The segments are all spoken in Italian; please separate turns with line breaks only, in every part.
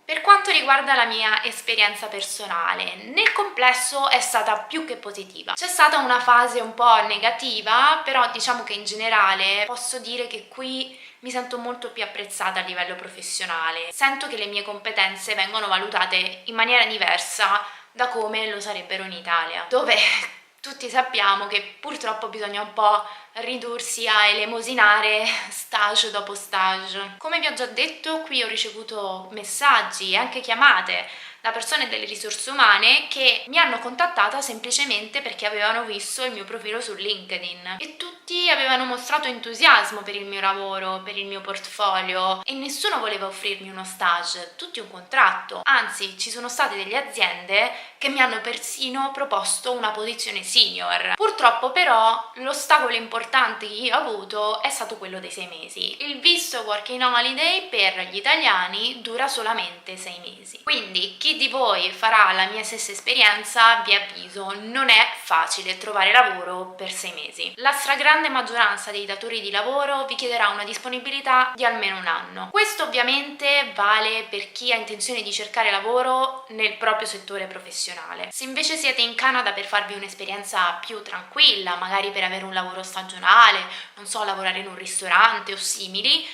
Per quanto riguarda la mia esperienza personale, nel complesso è stata più che positiva. C'è stata una fase un po' negativa, però diciamo che in generale posso dire che qui mi sento molto più apprezzata a livello professionale. Sento che le mie competenze vengono valutate in maniera diversa da come lo sarebbero in Italia, dove tutti sappiamo che purtroppo bisogna un po' ridursi a elemosinare stage dopo stage. Come vi ho già detto, qui ho ricevuto messaggi e anche chiamate da persone delle risorse umane che mi hanno contattata semplicemente perché avevano visto il mio profilo su LinkedIn e tutti avevano mostrato entusiasmo per il mio lavoro, per il mio portfolio e nessuno voleva offrirmi uno stage, tutti un contratto. Anzi, ci sono state delle aziende che mi hanno persino proposto una posizione senior. Purtroppo però l'ostacolo importante che io ho avuto è stato quello dei 6 mesi. Il visto Working Holiday per gli italiani dura solamente 6 mesi. Quindi chi di voi farà la mia stessa esperienza, vi avviso, non è facile trovare lavoro per 6 mesi. La stragrande maggioranza dei datori di lavoro vi chiederà una disponibilità di almeno un anno. Questo ovviamente vale per chi ha intenzione di cercare lavoro nel proprio settore professionale. Se invece siete in Canada per farvi un'esperienza più tranquilla, magari per avere un lavoro stagionale, non so, lavorare in un ristorante o simili,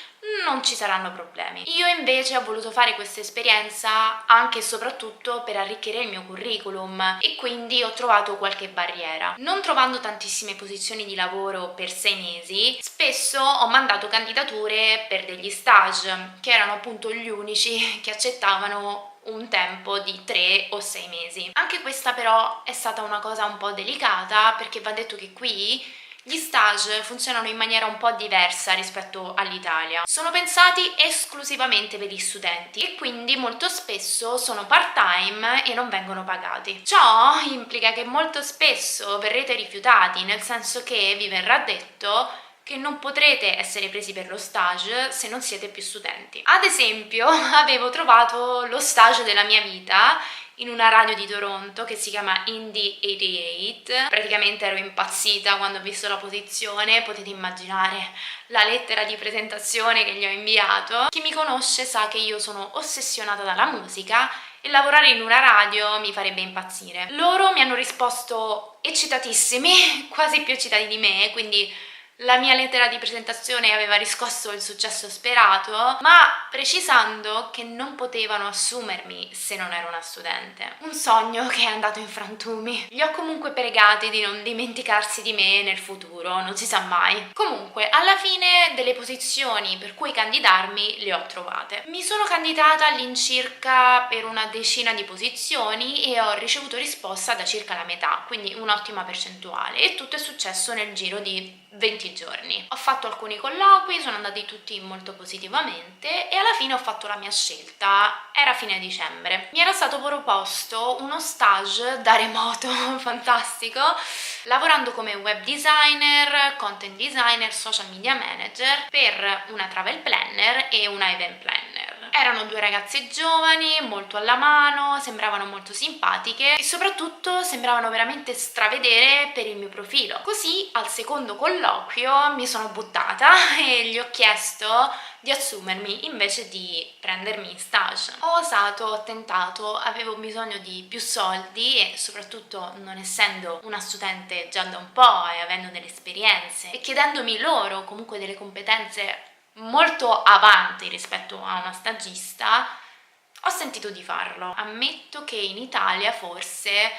non ci saranno problemi. Io invece ho voluto fare questa esperienza anche e soprattutto per arricchire il mio curriculum e quindi ho trovato qualche barriera. Non trovando tantissime posizioni di lavoro per 6 mesi, spesso ho mandato candidature per degli stage, che erano appunto gli unici che accettavano un tempo di 3 o 6 mesi. Anche questa però è stata una cosa un po' delicata perché va detto che qui gli stage funzionano in maniera un po' diversa rispetto all'Italia. Sono pensati esclusivamente per gli studenti e quindi molto spesso sono part-time e non vengono pagati. Ciò implica che molto spesso verrete rifiutati, nel senso che vi verrà detto che non potrete essere presi per lo stage se non siete più studenti. Ad esempio, avevo trovato lo stage della mia vita in una radio di Toronto che si chiama Indie 88. Praticamente ero impazzita quando ho visto la posizione, potete immaginare la lettera di presentazione che gli ho inviato. Chi mi conosce sa che io sono ossessionata dalla musica e lavorare in una radio mi farebbe impazzire. Loro mi hanno risposto eccitatissimi, quasi più eccitati di me, quindi la mia lettera di presentazione aveva riscosso il successo sperato, ma precisando che non potevano assumermi se non ero una studente. Un sogno che è andato in frantumi. Li ho comunque pregati di non dimenticarsi di me nel futuro, non si sa mai. Comunque, alla fine delle posizioni per cui candidarmi le ho trovate. Mi sono candidata all'incirca per una decina di posizioni e ho ricevuto risposta da circa la metà, quindi un'ottima percentuale, e tutto è successo nel giro di 20 giorni. Ho fatto alcuni colloqui, sono andati tutti molto positivamente e alla fine ho fatto la mia scelta. Era fine dicembre. Mi era stato proposto uno stage da remoto, fantastico, lavorando come web designer, content designer, social media manager per una travel planner e una event planner. Erano 2 ragazze giovani, molto alla mano, sembravano molto simpatiche e soprattutto sembravano veramente stravedere per il mio profilo. Così al secondo colloquio mi sono buttata e gli ho chiesto di assumermi invece di prendermi in stage. Ho osato, ho tentato, avevo bisogno di più soldi e soprattutto non essendo una studente già da un po' e avendo delle esperienze e chiedendomi loro comunque delle competenze molto avanti rispetto a una stagista, ho sentito di farlo. Ammetto che in Italia forse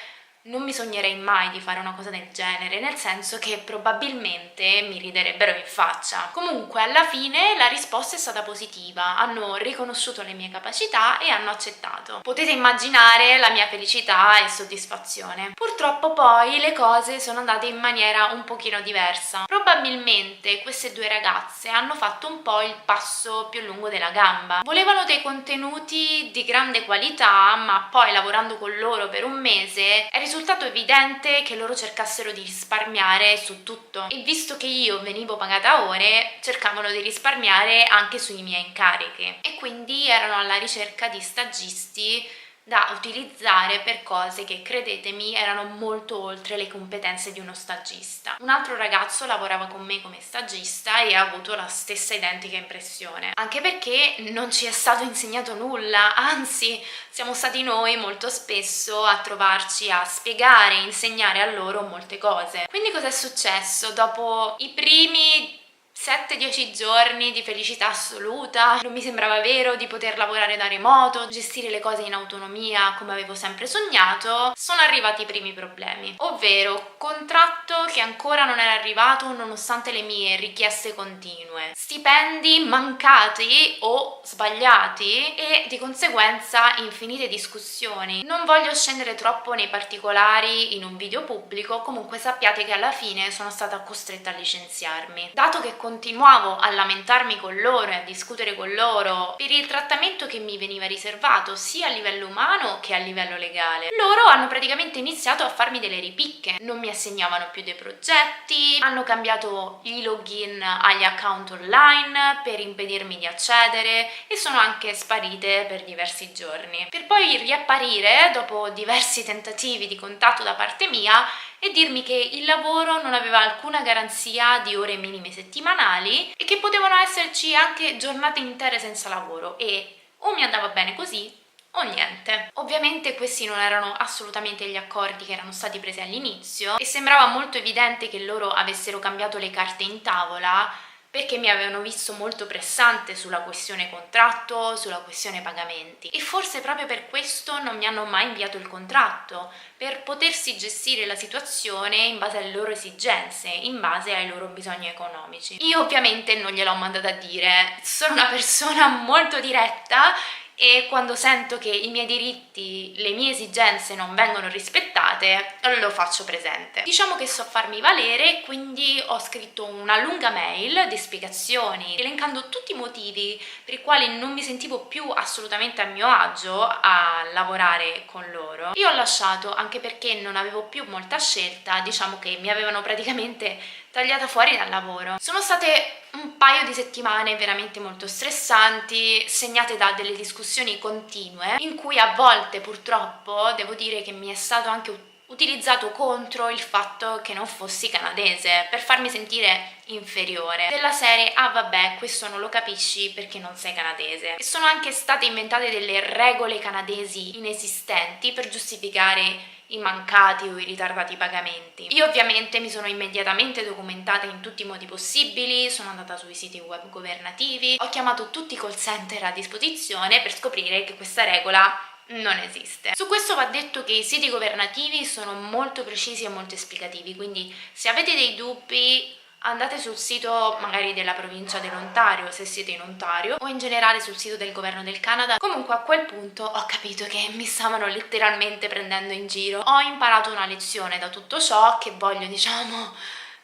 non mi sognerei mai di fare una cosa del genere, nel senso che probabilmente mi riderebbero in faccia. Comunque alla fine la risposta è stata positiva, hanno riconosciuto le mie capacità e hanno accettato. Potete immaginare la mia felicità e soddisfazione. Purtroppo poi le cose sono andate in maniera un pochino diversa. Probabilmente queste 2 ragazze hanno fatto un po' il passo più lungo della gamba. Volevano dei contenuti di grande qualità, ma poi lavorando con loro per un mese è risultato evidente che loro cercassero di risparmiare su tutto e visto che io venivo pagata a ore, cercavano di risparmiare anche sui miei incarichi e quindi erano alla ricerca di stagisti da utilizzare per cose che, credetemi, erano molto oltre le competenze di uno stagista. Un altro ragazzo lavorava con me come stagista e ha avuto la stessa identica impressione, anche perché non ci è stato insegnato nulla, anzi siamo stati noi molto spesso a trovarci a spiegare e insegnare a loro molte cose. Quindi cosa è successo? Dopo i primi 7-10 giorni di felicità assoluta, non mi sembrava vero di poter lavorare da remoto, gestire le cose in autonomia come avevo sempre sognato, sono arrivati i primi problemi, ovvero contratto che ancora non era arrivato nonostante le mie richieste continue, stipendi mancati o sbagliati e di conseguenza infinite discussioni. Non voglio scendere troppo nei particolari in un video pubblico, comunque sappiate che alla fine sono stata costretta a licenziarmi. Dato che continuavo a lamentarmi con loro e a discutere con loro per il trattamento che mi veniva riservato sia a livello umano che a livello legale, loro hanno praticamente iniziato a farmi delle ripicche, non mi assegnavano più dei progetti, hanno cambiato i login agli account online per impedirmi di accedere e sono anche sparite per diversi giorni, per poi riapparire dopo diversi tentativi di contatto da parte mia e dirmi che il lavoro non aveva alcuna garanzia di ore minime settimanali e che potevano esserci anche giornate intere senza lavoro e o mi andava bene così o niente. Ovviamente questi non erano assolutamente gli accordi che erano stati presi all'inizio e sembrava molto evidente che loro avessero cambiato le carte in tavola perché mi avevano visto molto pressante sulla questione contratto, sulla questione pagamenti e forse proprio per questo non mi hanno mai inviato il contratto, per potersi gestire la situazione in base alle loro esigenze, in base ai loro bisogni economici. Io ovviamente non gliel'ho mandata a dire, sono una persona molto diretta e quando sento che i miei diritti, le mie esigenze non vengono rispettate, lo faccio presente. Diciamo che so farmi valere, quindi ho scritto una lunga mail di spiegazioni, elencando tutti i motivi per i quali non mi sentivo più assolutamente a mio agio a lavorare con loro. Io ho lasciato anche perché non avevo più molta scelta, diciamo che mi avevano praticamente tagliata fuori dal lavoro. Sono state un paio di settimane veramente molto stressanti, segnate da delle discussioni continue, in cui a volte purtroppo devo dire che mi è stato anche utilizzato contro il fatto che non fossi canadese, per farmi sentire inferiore. Della serie, ah vabbè, questo non lo capisci perché non sei canadese. E sono anche state inventate delle regole canadesi inesistenti per giustificare i mancati o i ritardati pagamenti. Io ovviamente mi sono immediatamente documentata in tutti i modi possibili, sono andata sui siti web governativi, ho chiamato tutti i call center a disposizione per scoprire che questa regola non esiste. Su questo va detto che i siti governativi sono molto precisi e molto esplicativi, quindi se avete dei dubbi andate sul sito magari della provincia dell'Ontario se siete in Ontario o in generale sul sito del governo del Canada. Comunque a quel punto ho capito che mi stavano letteralmente prendendo in giro. Ho imparato una lezione da tutto ciò che voglio, diciamo,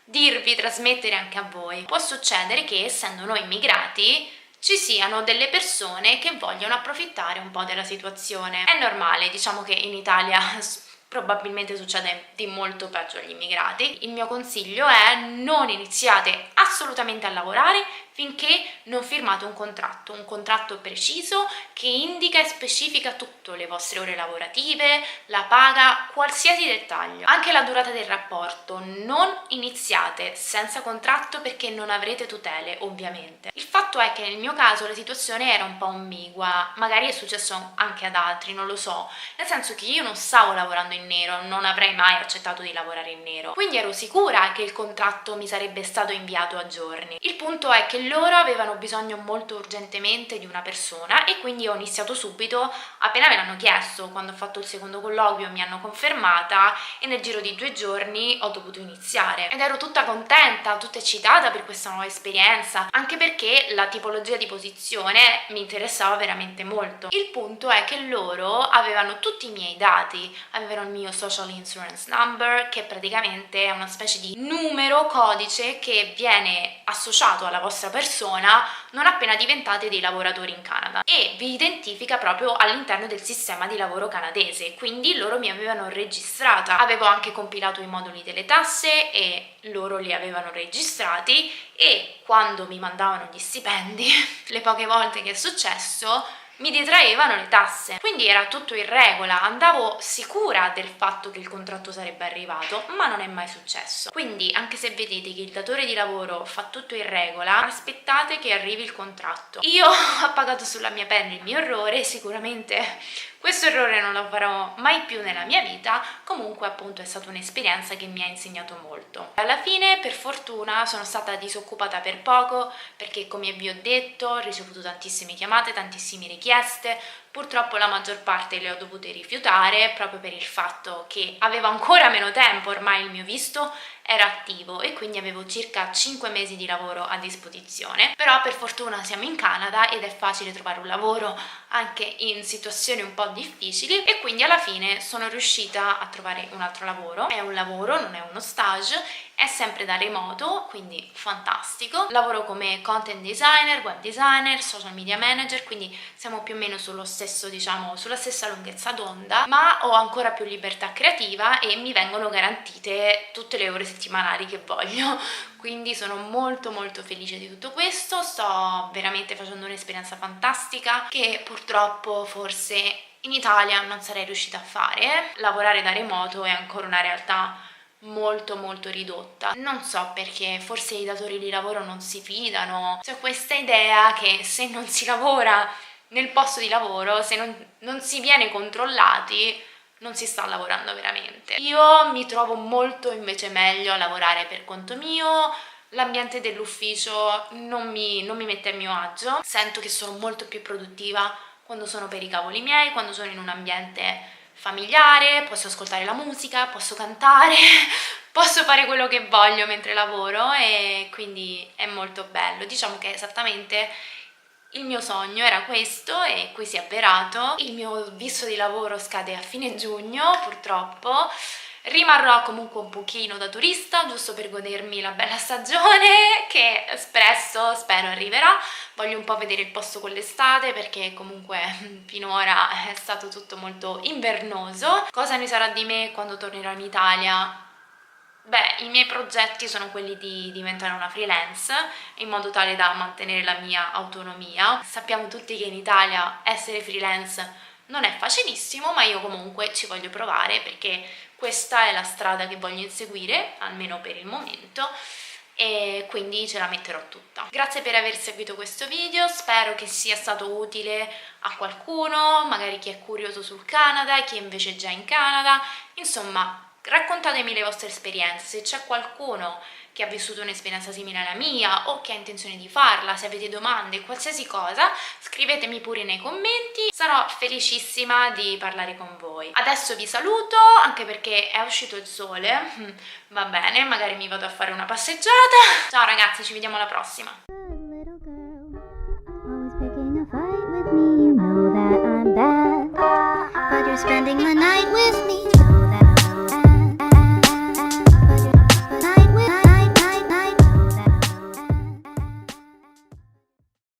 dirvi, trasmettere anche a voi. Può succedere che, essendo noi immigrati, ci siano delle persone che vogliono approfittare un po' della situazione. È normale, diciamo che in Italia probabilmente succede di molto peggio agli immigrati. Il mio consiglio è: non iniziate assolutamente a lavorare finché non firmate un contratto preciso che indica e specifica tutto, le vostre ore lavorative, la paga, qualsiasi dettaglio, anche la durata del rapporto. Non iniziate senza contratto perché non avrete tutele, ovviamente. Il fatto è che nel mio caso la situazione era un po' ambigua, magari è successo anche ad altri, non lo so, nel senso che io non stavo lavorando in nero, non avrei mai accettato di lavorare in nero, quindi ero sicura che il contratto mi sarebbe stato inviato a giorni. Il punto è che loro avevano bisogno molto urgentemente di una persona e quindi ho iniziato subito, appena me l'hanno chiesto. Quando ho fatto il secondo colloquio mi hanno confermata e nel giro di 2 giorni ho dovuto iniziare ed ero tutta contenta, tutta eccitata per questa nuova esperienza, anche perché la tipologia di posizione mi interessava veramente molto. Il punto è che loro avevano tutti i miei dati, avevano il mio social insurance number, che praticamente è una specie di numero codice che viene associato alla vostra persona non appena diventate dei lavoratori in Canada e vi identifica proprio all'interno del sistema di lavoro canadese. Quindi loro mi avevano registrata, avevo anche compilato i moduli delle tasse e loro li avevano registrati, e quando mi mandavano gli stipendi le poche volte che è successo mi detraevano le tasse, quindi era tutto in regola, andavo sicura del fatto che il contratto sarebbe arrivato, ma non è mai successo. Quindi anche se vedete che il datore di lavoro fa tutto in regola, aspettate che arrivi il contratto. Io ho pagato sulla mia pelle il mio errore, sicuramente questo errore non lo farò mai più nella mia vita, comunque appunto è stata un'esperienza che mi ha insegnato molto. Alla fine, per fortuna, sono stata disoccupata per poco, perché come vi ho detto ho ricevuto tantissime chiamate, tantissime richieste, purtroppo la maggior parte le ho dovute rifiutare proprio per il fatto che avevo ancora meno tempo, ormai il mio visto era attivo e quindi avevo circa 5 mesi di lavoro a disposizione. Però per fortuna siamo in Canada ed è facile trovare un lavoro anche in situazioni un po' difficili e quindi alla fine sono riuscita a trovare un altro lavoro. È un lavoro, non è uno stage, è sempre da remoto, quindi fantastico. Lavoro come content designer, web designer, social media manager, quindi siamo più o meno sullo stesso, diciamo, sulla stessa lunghezza d'onda, ma ho ancora più libertà creativa e mi vengono garantite tutte le ore settimanali che voglio. Quindi sono molto felice di tutto questo, sto veramente facendo un'esperienza fantastica che purtroppo forse in Italia non sarei riuscita a fare. Lavorare da remoto è ancora una realtà molto ridotta, non so perché, forse i datori di lavoro non si fidano, c'è questa idea che se non si lavora nel posto di lavoro, se non si viene controllati, non si sta lavorando veramente. Io mi trovo molto invece meglio a lavorare per conto mio, l'ambiente dell'ufficio non mi mette a mio agio, sento che sono molto più produttiva quando sono per i cavoli miei, quando sono in un ambiente familiare, posso ascoltare la musica, posso cantare, posso fare quello che voglio mentre lavoro e quindi è molto bello. Diciamo che esattamente il mio sogno era questo e qui si è avverato. Il mio visto di lavoro scade a fine giugno, purtroppo. Rimarrò comunque un pochino da turista, giusto per godermi la bella stagione che presto spero arriverà. Voglio un po' vedere il posto con l'estate perché comunque finora è stato tutto molto invernoso. Cosa ne sarà di me quando tornerò in Italia? Beh, i miei progetti sono quelli di diventare una freelance in modo tale da mantenere la mia autonomia. Sappiamo tutti che in Italia essere freelance non è facilissimo, ma io comunque ci voglio provare perché questa è la strada che voglio inseguire, almeno per il momento, e quindi ce la metterò tutta. Grazie per aver seguito questo video, spero che sia stato utile a qualcuno, magari chi è curioso sul Canada e chi invece è già in Canada. Insomma, raccontatemi le vostre esperienze, se c'è qualcuno che ha vissuto un'esperienza simile alla mia o che ha intenzione di farla, se avete domande, qualsiasi cosa, scrivetemi pure nei commenti, sarò felicissima di parlare con voi. Adesso vi saluto, anche perché è uscito il sole, va bene, magari mi vado a fare una passeggiata. Ciao ragazzi, ci vediamo alla prossima. Spending the night with me.